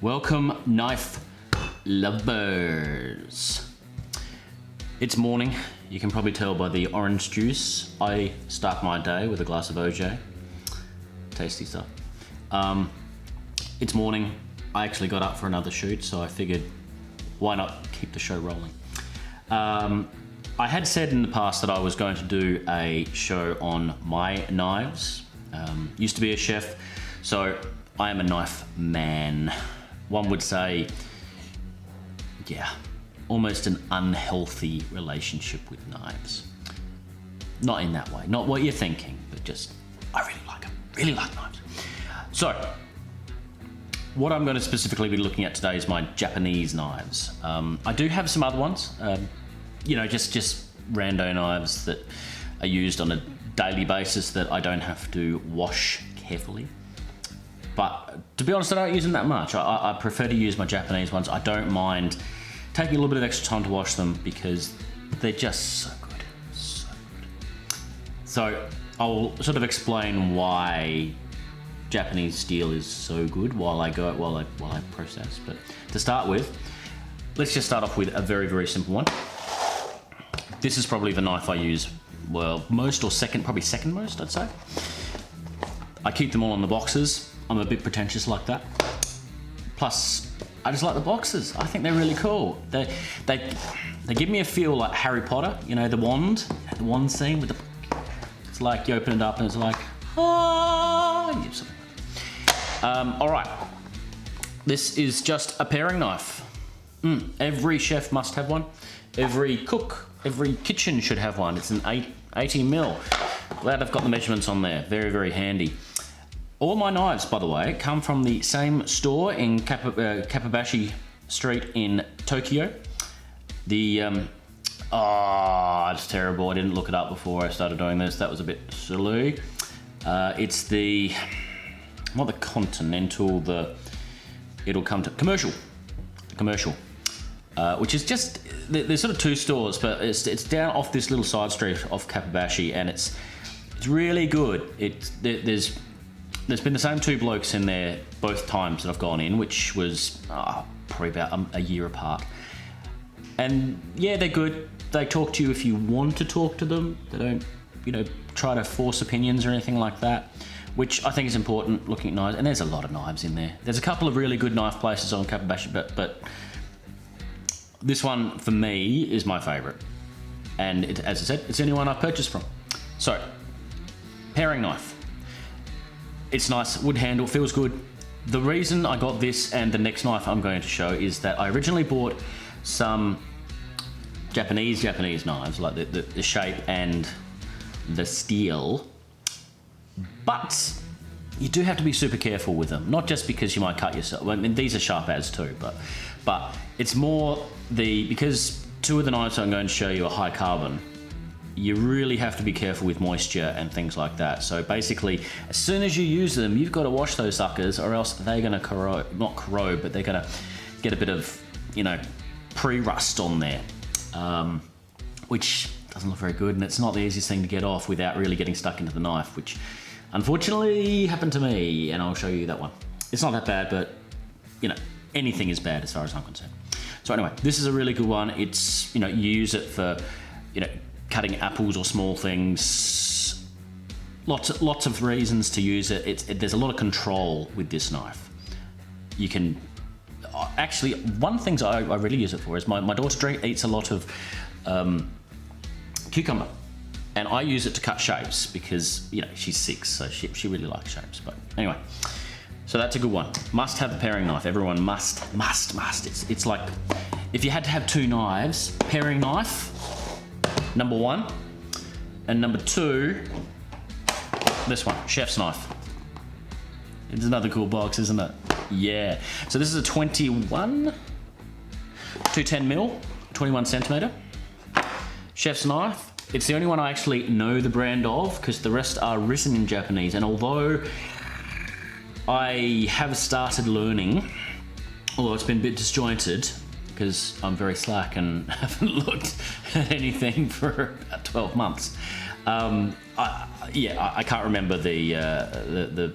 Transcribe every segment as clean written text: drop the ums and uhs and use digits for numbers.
Welcome, knife lovers. It's morning. You can probably tell by the orange juice. I start my day with a glass of OJ. Tasty stuff. It's morning. I actually got up for another shoot, so I figured why not keep the show rolling. I had said in the past that I was going to do a show on my knives. Used to be a chef, so I am a knife man. One would say, yeah, almost an unhealthy relationship with knives. Not in that way, not what you're thinking, but just, I really like them, really like knives. So, what I'm going to specifically be looking at today is my Japanese knives. I do have some other ones, just rando knives that are used on a daily basis that I don't have to wash carefully. But to be honest, I don't use them that much. I prefer to use my Japanese ones. I don't mind taking a little bit of extra time to wash them because they're just so good, so good. So I'll sort of explain why Japanese steel is so good while I process. But to start with, let's just start off with a very, very simple one. This is probably the knife I use, probably second most, I'd say. I keep them all in the boxes. I'm a bit pretentious like that. Plus, I just like the boxes. I think they're really cool. They give me a feel like Harry Potter, the wand scene with the, it's like you open it up and it's like, all right. This is just a paring knife. Every chef must have one. Every cook, every kitchen should have one. It's an 80 mil. Glad I've got the measurements on there. Very, very handy. All my knives, by the way, come from the same store in Kappabashi Street in Tokyo. It's terrible. I didn't look it up before I started doing this. That was a bit silly. It's the Continental, it'll come to Commercial, which is just, there's sort of two stores, but it's down off this little side street off Kappabashi, and it's really good. There's been the same two blokes in there both times that I've gone in, which was probably about a year apart. And yeah, they're good. They talk to you if you want to talk to them. They don't, try to force opinions or anything like that, which I think is important looking at knives. And there's a lot of knives in there. There's a couple of really good knife places on Kappabashi, but this one for me is my favorite. And as I said, it's the only one I've purchased from. So, paring knife. It's nice, wood handle, feels good. The reason I got this and the next knife I'm going to show is that I originally bought some Japanese knives, like the shape and the steel, but you do have to be super careful with them. Not just because you might cut yourself. I mean, these are sharp as too, but it's more because two of the knives I'm going to show you are high carbon. You really have to be careful with moisture and things like that. So basically, as soon as you use them, you've got to wash those suckers, or else they're going to not corrode, but they're going to get a bit of, pre-rust on there, which doesn't look very good, and it's not the easiest thing to get off without really getting stuck into the knife, which unfortunately happened to me, and I'll show you that one. It's not that bad, but anything is bad as far as I'm concerned. So anyway, this is a really good one. It's, you use it for, cutting apples or small things. Lots of reasons to use it. There's a lot of control with this knife. You can actually, one thing I really use it for is my daughter eats a lot of cucumber, and I use it to cut shapes because she's 6, so she really likes shapes. But anyway, so that's a good one. Must have a paring knife. Everyone must. It's like if you had to have two knives, paring knife, number 1, and number 2, this one, chef's knife. It's another cool box, isn't it? Yeah. So this is a 210 mil, 21 centimeter chef's knife. It's the only one I actually know the brand of because the rest are written in Japanese. And although I have started learning, although it's been a bit disjointed, because I'm very slack and haven't looked at anything for about 12 months. I can't remember the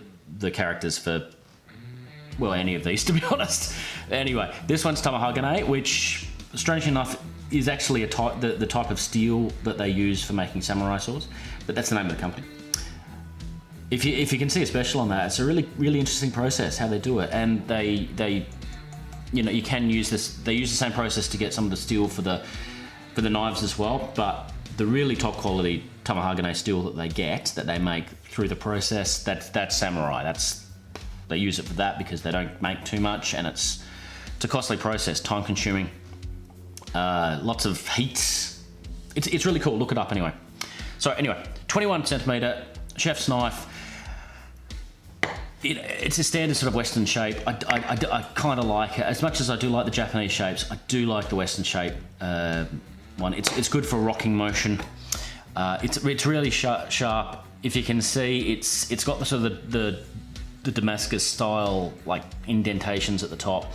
characters for well, any of these, to be honest. Anyway, this one's Tamahagane, which, strangely enough, is actually the type of steel that they use for making samurai swords, but that's the name of the company. If you can see a special on that, it's a really interesting process how they do it, and they you can use this. They use the same process to get some of the steel for the knives as well, but the really top quality Tamahagane steel that they make through the process, that's samurai. They use it for that because they don't make too much, and it's a costly process, time consuming, lots of heat. It's really cool. Look it up anyway. So anyway, 21 centimeter chef's knife. It's a standard sort of Western shape. I kind of like it. As much as I do like the Japanese shapes, I do like the Western shape one. It's good for rocking motion. It's really sharp. If you can see, it's got the sort of the Damascus style like indentations at the top,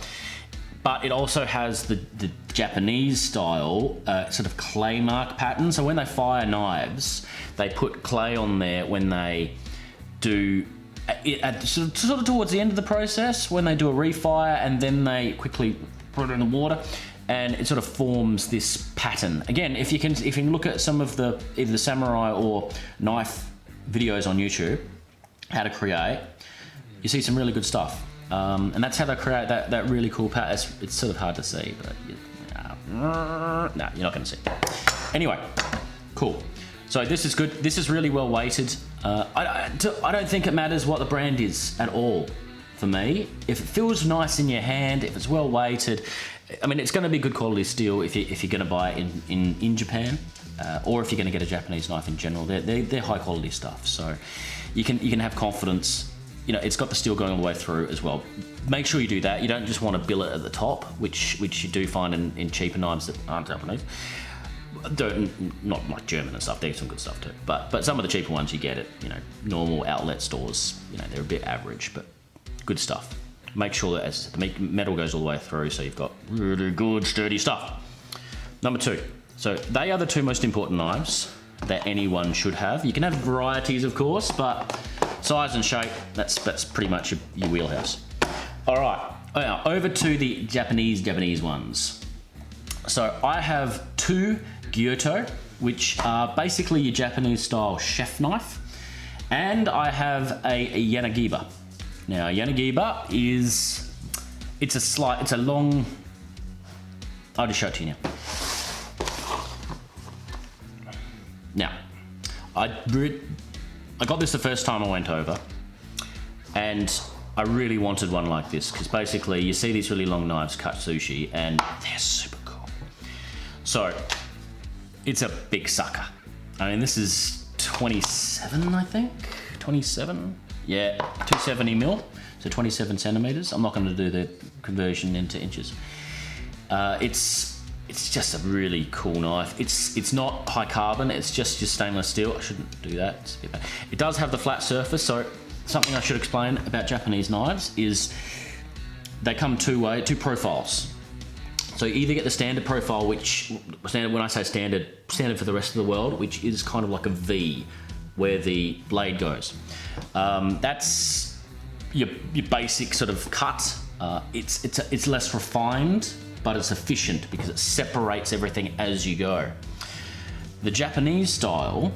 but it also has the Japanese style sort of clay mark pattern. So when they fire knives, they put clay on there when they do. Sort of towards the end of the process, when they do a refire, and then they quickly put it in the water, and it sort of forms this pattern. Again, if you can look at some of either the samurai or knife videos on YouTube, how to create, you see some really good stuff, and that's how they create that really cool pattern. It's sort of hard to see, but no, you're not going to see. Anyway, cool. So this is good. This is really well weighted. I don't think it matters what the brand is at all for me. If it feels nice in your hand, if it's well weighted, I mean, it's going to be good quality steel if you're going to buy it in Japan, or if you're going to get a Japanese knife in general. They're high quality stuff, so you can have confidence. You know, it's got the steel going all the way through as well. Make sure you do that. You don't just want to billet at the top, which you do find in cheaper knives that aren't Japanese. Not like German and stuff. There's some good stuff too, but some of the cheaper ones you get at normal outlet stores. They're a bit average, but good stuff. Make sure that as the metal goes all the way through, so you've got really good sturdy stuff. Number 2. So they are the 2 most important knives that anyone should have. You can have varieties, of course, but size and shape, that's pretty much your wheelhouse. All right, now over to the Japanese ones. So I have 2 Gyuto, which are basically your Japanese style chef knife, and I have a Yanagiba. Now Yanagiba it's a long, I'll just show it to you now. I got this the first time I went over, and I really wanted one like this, because basically you see these really long knives cut sushi, and they're super cool. So it's a big sucker. I mean, this is 27, I think. 27? Yeah, 270 mil, so 27 centimeters. I'm not going to do the conversion into inches. It's just a really cool knife. It's not high carbon, it's just your stainless steel. I shouldn't do that. It's a bit bad. It does have the flat surface, so something I should explain about Japanese knives is they come two profiles. So you either get the standard profile, which when I say standard for the rest of the world, which is kind of like a V, where the blade goes. That's your basic sort of cut. It's less refined, but it's efficient because it separates everything as you go. The Japanese style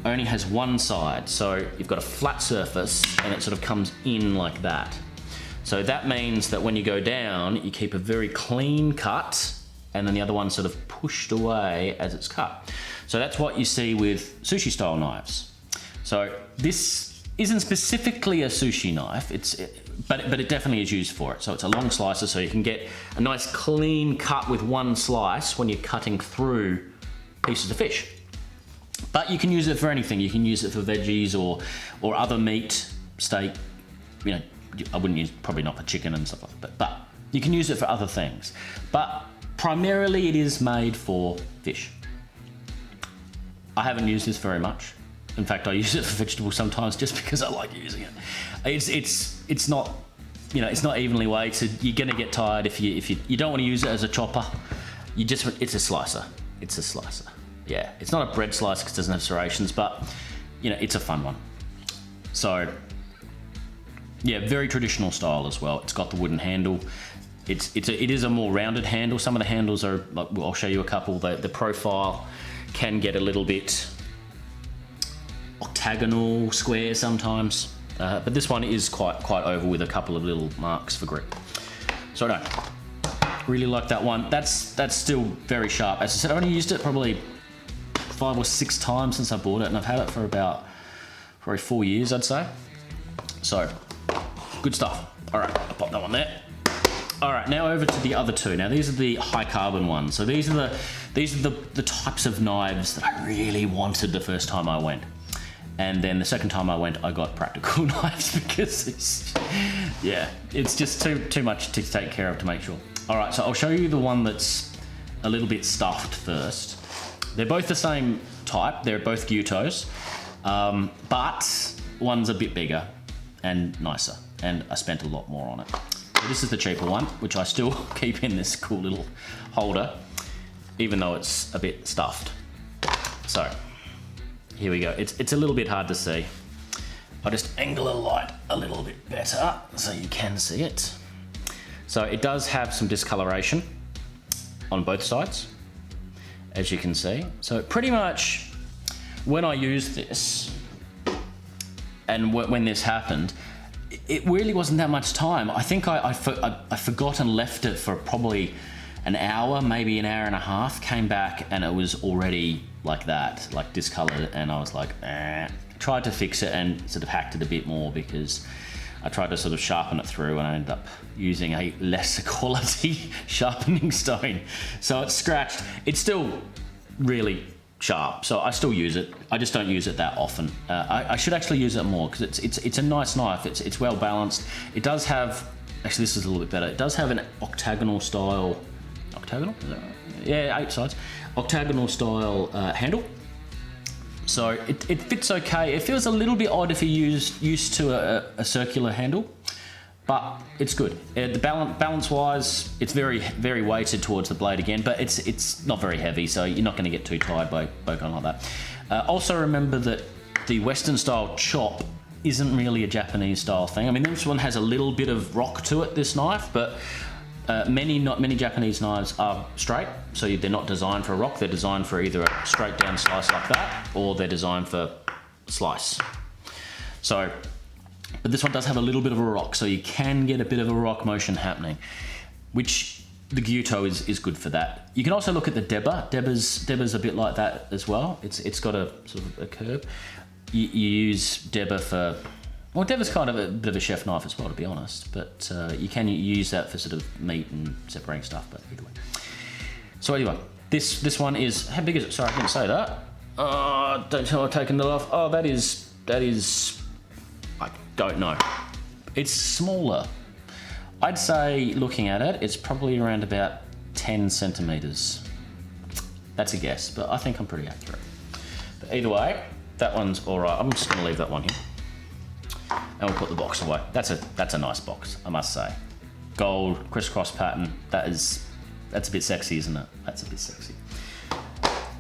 only has one side, so you've got a flat surface and it sort of comes in like that. So that means that when you go down, you keep a very clean cut, and then the other one's sort of pushed away as it's cut. So that's what you see with sushi style knives. So this isn't specifically a sushi knife, but it definitely is used for it. So it's a long slicer, so you can get a nice clean cut with one slice when you're cutting through pieces of fish. But you can use it for anything. You can use it for veggies or other meat, steak. I wouldn't use, probably not for chicken and stuff like that, but you can use it for other things. But primarily it is made for fish. I haven't used this very much. In fact, I use it for vegetables sometimes just because I like using it. It's not, it's not evenly weighted. You're gonna get tired if you don't want to use it as a chopper. It's a slicer. It's a slicer. Yeah, it's not a bread slicer because it doesn't have serrations, but it's a fun one. So Yeah, very traditional style as well. It's got the wooden handle. It is a more rounded handle. Some of the handles are, like, I'll show you a couple. The profile can get a little bit octagonal, square sometimes, but this one is quite oval with a couple of little marks for grip. So no, really like that one. That's still very sharp. As I said, I only used it probably 5 or 6 times since I bought it, and I've had it for about probably 4 years, I'd say. So good stuff. All right, I'll pop that one there. All right, now over to the other two. Now these are the high carbon ones. So these are the types of knives that I really wanted the first time I went. And then the second time I went, I got practical knives because it's just too much to take care of to make sure. All right, so I'll show you the one that's a little bit stuffed first. They're both the same type. They're both Gyutos, but one's a bit bigger and nicer, and I spent a lot more on it. So this is the cheaper one, which I still keep in this cool little holder, even though it's a bit stuffed. So here we go. It's a little bit hard to see. I'll just angle the light a little bit better so you can see it. So it does have some discoloration on both sides, as you can see. So pretty much when I used this and when this happened, it really wasn't that much time. I think I forgot and left it for probably an hour, maybe an hour and a half, came back and it was already like that, like discolored, and I was like, eh. Tried to fix it and sort of hacked it a bit more because I tried to sort of sharpen it through and I ended up using a lesser quality sharpening stone. So it's scratched. It's still really sharp, so I still use it. I just don't use it that often. I should actually use it more because it's a nice knife. It's well balanced. It does have, actually this is a little bit better. It does have an octagonal style, octagonal? Is that right? Yeah, 8 sides. Octagonal style handle. So it fits okay. It feels a little bit odd if you're used to a circular handle, but it's good. The balance-wise, it's very weighted towards the blade again, but it's not very heavy, so you're not going to get too tired by going like that. Also remember that the Western-style chop isn't really a Japanese-style thing. I mean, this one has a little bit of rock to it, this knife, but many Japanese knives are straight, so they're not designed for a rock. They're designed for either a straight down slice like that, or they're designed for slice. So, but this one does have a little bit of a rock, so you can get a bit of a rock motion happening, which the Gyuto is good for that. You can also look at the Deba. Deba's a bit like that as well. It's got a sort of a curve. You use Deba for, well, Deba's kind of a bit of a chef knife as well, to be honest, but you can use that for sort of meat and separating stuff, but either way. So anyway, this one is, how big is it? Sorry, I didn't say that. Don't tell I've taken it off. Oh, that is, I don't know. It's smaller. I'd say, looking at it, it's probably around about 10 centimeters. That's a guess, but I think I'm pretty accurate. But either way, that one's all right. I'm just gonna leave that one here. And we'll put the box away. That's a nice box, I must say. Gold, crisscross pattern, that's a bit sexy, isn't it? That's a bit sexy.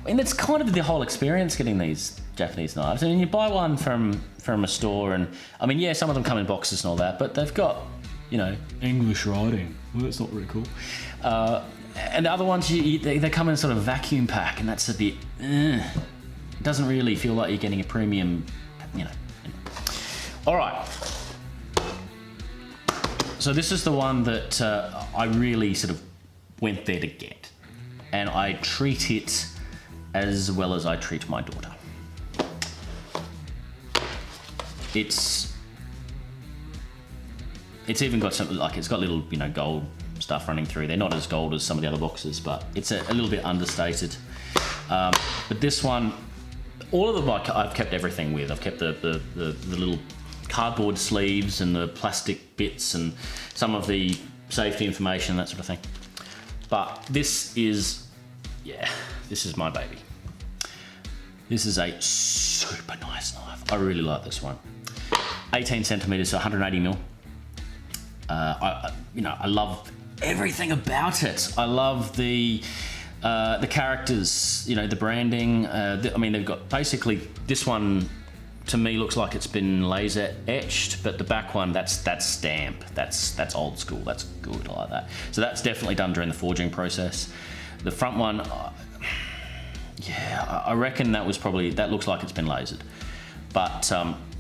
And it's kind of the whole experience getting these Japanese knives. I mean, you buy one from a store and, I mean, yeah, some of them come in boxes and all that, but they've got, you know, English writing. Well, that's not really cool. And the other ones, they come in sort of vacuum pack, and that's a bit, it doesn't really feel like you're getting a premium, you know. All right. So this is the one that I really sort of went there to get, and I treat it as well as I treat my daughter. It's even got some, like, it's got little, you know, gold stuff running through. They're not as gold as some of the other boxes, but it's a little bit understated. But this one, all of them I've kept everything with. I've kept the little cardboard sleeves and the plastic bits and some of the safety information, that sort of thing. But this is my baby. This is a super nice knife. I really like this one. 18 centimeters, so 180 mil. I love everything about it. I love the characters, you know, the branding. I mean, they've got basically this one to me looks like it's been laser etched, but the back one, that's stamp. That's old school. That's good. I like that. So that's definitely done during the forging process. The front one, yeah, I reckon that looks like it's been lasered. But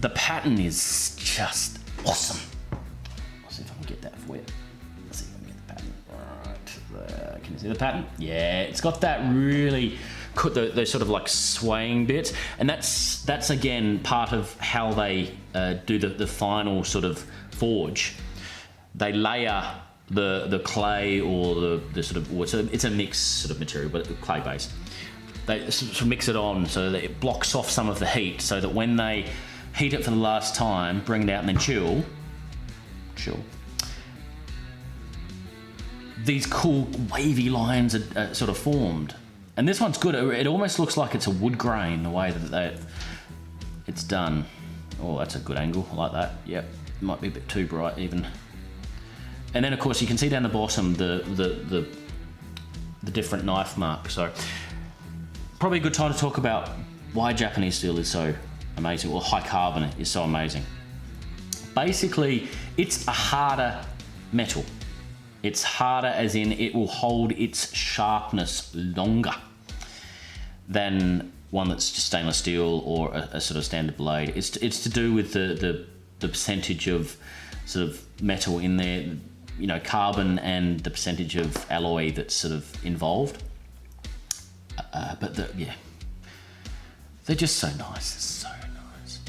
the pattern is just awesome. I'll see if I can get that for you. Let's see if I can get the pattern. Right there. Can you see the pattern? Yeah, it's got that really those sort of like swaying bits, and that's again part of how they do the final sort of forge. They layer the clay or the sort of, it's a mixed sort of material, but clay based. They sort of mix it on so that it blocks off some of the heat, so that when they heat it for the last time, bring it out and then chill, these cool wavy lines are sort of formed. And this one's good. It almost looks like it's a wood grain, the way that it's done. Oh, that's a good angle. I like that. Yep, might be a bit too bright even. And then of course you can see down the bottom the different knife marks. So probably a good time to talk about why Japanese steel is so amazing, or high carbon is so amazing. Basically, it's a harder metal. It's harder as in it will hold its sharpness longer than one that's just stainless steel or a sort of standard blade. It's to do with the percentage of sort of metal in there, you know, carbon, and the percentage of alloy that's sort of involved. But yeah, they're just so nice. So nice.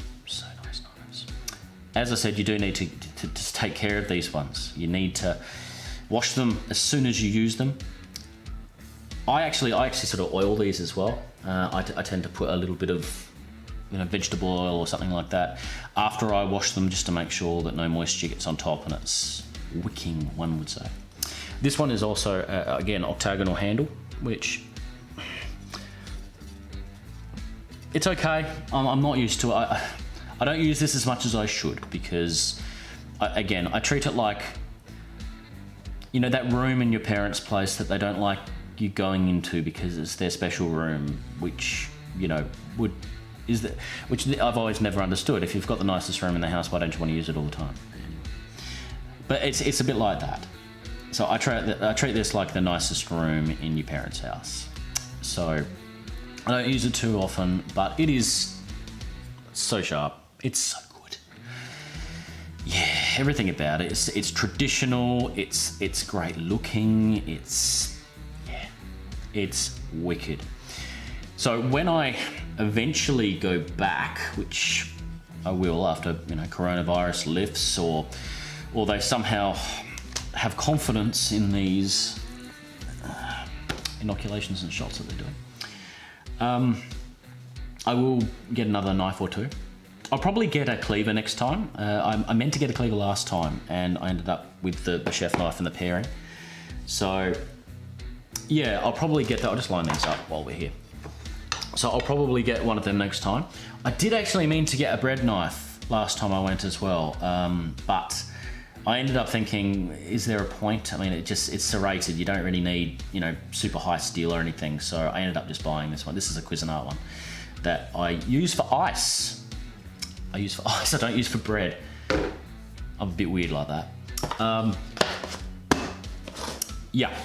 As I said, you do need to take care of these ones. You need to wash them as soon as you use them. I actually sort of oil these as well. I tend to put a little bit of, you know, vegetable oil or something like that after I wash them, just to make sure that no moisture gets on top and it's wicking, one would say. This one is also again octagonal handle, which it's okay. I'm not used to it. I don't use this as much as I should, because I treat it like, you know, that room in your parents' place that they don't like you going into because it's their special room, which, you know, which I've always never understood. If you've got the nicest room in the house, why don't you want to use it all the time? But it's a bit like that. So I treat this like the nicest room in your parents' house. So I don't use it too often, but it is so sharp. It's so good. Yeah, everything about it. It's traditional. It's great looking. It's wicked. So when I eventually go back, which I will after, you know, coronavirus lifts, or they somehow have confidence in these inoculations and shots that they're doing, I will get another knife or two. I'll probably get a cleaver next time. I meant to get a cleaver last time, and I ended up with the chef knife and the pairing. So yeah, I'll probably get that. I'll just line these up while we're here. So I'll probably get one of them next time. I did actually mean to get a bread knife last time I went as well, but I ended up thinking, is there a point? I mean, it's serrated. You don't really need, you know, super high steel or anything. So I ended up just buying this one. This is a Cuisinart one that I use for ice. I don't use for bread. I'm a bit weird like that. Yeah.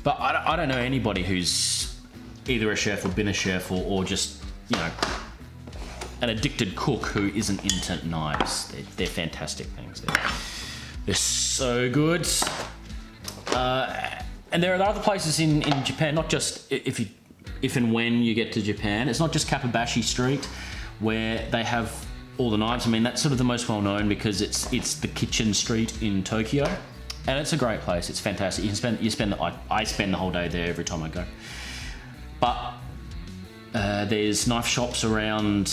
But I don't know anybody who's either a chef or been a chef or just, you know, an addicted cook who isn't into knives. They're fantastic things. They're so good. And there are other places in Japan, not just if and when you get to Japan. It's not just Kappabashi Street where they have all the knives. I mean, that's sort of the most well known because it's the kitchen street in Tokyo. And it's a great place. It's fantastic. I spend the whole day there every time I go. But there's knife shops around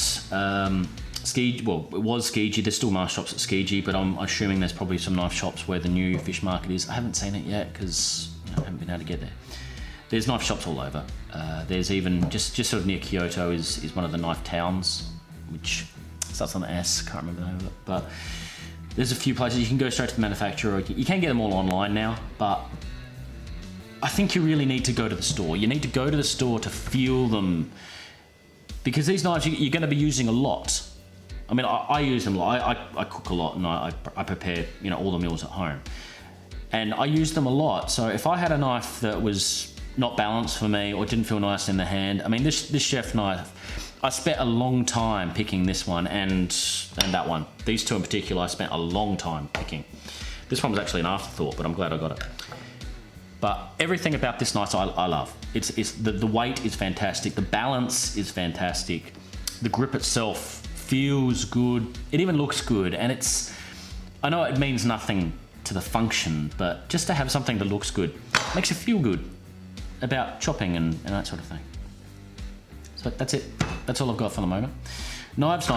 Skiji. Well, it was Skiji. There's still knife shops at Skiji, but I'm assuming there's probably some knife shops where the new fish market is. I haven't seen it yet because I haven't been able to get there. There's knife shops all over. There's even just sort of near Kyoto is one of the knife towns, which starts on the S. Can't remember the name of it, but there's a few places you can go straight to the manufacturer. Or you can get them all online now, but I think you really need to go to the store. You need to go to the store to feel them because these knives you're going to be using a lot. I mean, I use them a lot. I cook a lot, and I prepare, you know, all the meals at home, and I use them a lot. So if I had a knife that was not balanced for me or didn't feel nice in the hand, I mean, this chef knife, I spent a long time picking this one and that one. These two in particular, I spent a long time picking. This one was actually an afterthought, but I'm glad I got it. But everything about this knife I love. It's the weight is fantastic. The balance is fantastic. The grip itself feels good. It even looks good. And I know it means nothing to the function, but just to have something that looks good makes you feel good about chopping and that sort of thing. So that's it. That's all I've got for the moment. Knives.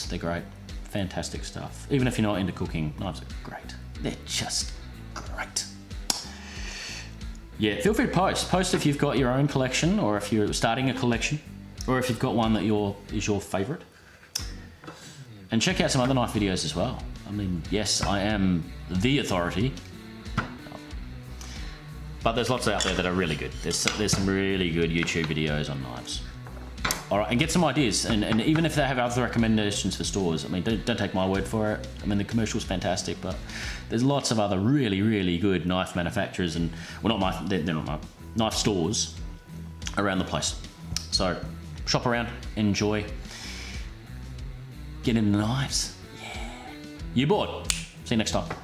They're great. Fantastic stuff. Even if you're not into cooking, knives are great. They're just great. Yeah, feel free to post if you've got your own collection, or if you're starting a collection, or if you've got one that is your favorite. And check out some other knife videos as well. I mean, yes, I am the authority, but there's lots out there that are really good. There's some really good YouTube videos on knives. All right, and get some ideas, and even if they have other recommendations for stores, I mean, don't take my word for it. I mean, the commercial's fantastic, but there's lots of other really, really good knife manufacturers, and well, they're not knife stores around the place. So shop around, enjoy, get into the knives. Yeah. YouBroed. See you next time.